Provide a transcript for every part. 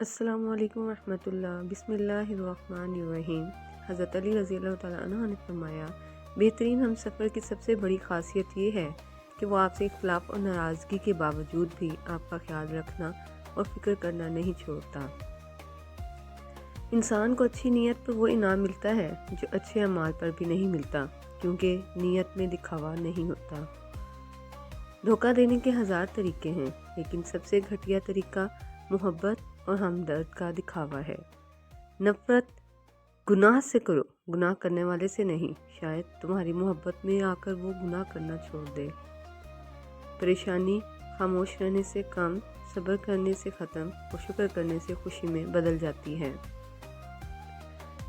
السلام علیکم ورحمۃ اللہ۔ بسم اللہ الرحمن الرحیم۔ حضرت علی رضی اللہ تعالیٰ عنہ نے فرمایا، بہترین ہم سفر کی سب سے بڑی خاصیت یہ ہے کہ وہ آپ سے اختلاف اور ناراضگی کے باوجود بھی آپ کا خیال رکھنا اور فکر کرنا نہیں چھوڑتا۔ انسان کو اچھی نیت پر وہ انعام ملتا ہے جو اچھے اعمال پر بھی نہیں ملتا، کیونکہ نیت میں دکھاوا نہیں ہوتا۔ دھوکہ دینے کے ہزار طریقے ہیں، لیکن سب سے گھٹیا طریقہ محبت اور ہمدرد کا دکھاوا ہے۔ نفرت گناہ سے کرو، گناہ کرنے والے سے نہیں، شاید تمہاری محبت میں آ کر وہ گناہ کرنا چھوڑ دے۔ پریشانی خاموش رہنے سے کم، صبر کرنے سے ختم اور شکر کرنے سے خوشی میں بدل جاتی ہے۔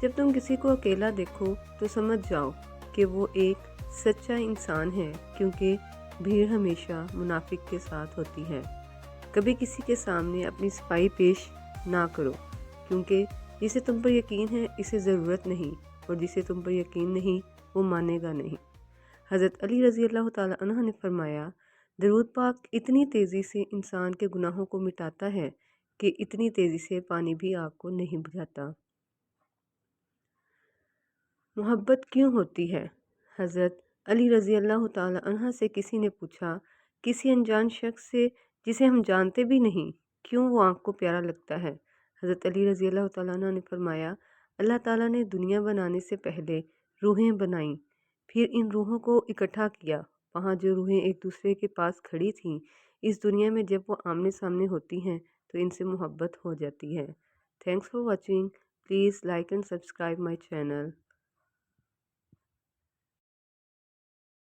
جب تم کسی کو اکیلا دیکھو تو سمجھ جاؤ کہ وہ ایک سچا انسان ہے، کیونکہ بھیڑ ہمیشہ منافق کے ساتھ ہوتی ہے۔ کبھی کسی کے سامنے اپنی صفائی پیش نہ کرو، کیونکہ جسے تم پر یقین ہے اسے ضرورت نہیں، اور جسے تم پر یقین نہیں وہ مانے گا نہیں۔ حضرت علی رضی اللہ تعالیٰ عنہ نے فرمایا، درود پاک اتنی تیزی سے انسان کے گناہوں کو مٹاتا ہے کہ اتنی تیزی سے پانی بھی آگ کو نہیں بجھاتا۔ محبت کیوں ہوتی ہے؟ حضرت علی رضی اللہ تعالیٰ عنہ سے کسی نے پوچھا، کسی انجان شخص سے جسے ہم جانتے بھی نہیں، کیوں وہ آنکھ کو پیارا لگتا ہے؟ حضرت علی رضی اللہ تعالیٰ عنہ نے فرمایا، اللہ تعالیٰ نے دنیا بنانے سے پہلے روحیں بنائیں، پھر ان روحوں کو اکٹھا کیا۔ وہاں جو روحیں ایک دوسرے کے پاس کھڑی تھیں، اس دنیا میں جب وہ آمنے سامنے ہوتی ہیں تو ان سے محبت ہو جاتی ہے۔ Thanks for watching. Please like and subscribe my channel.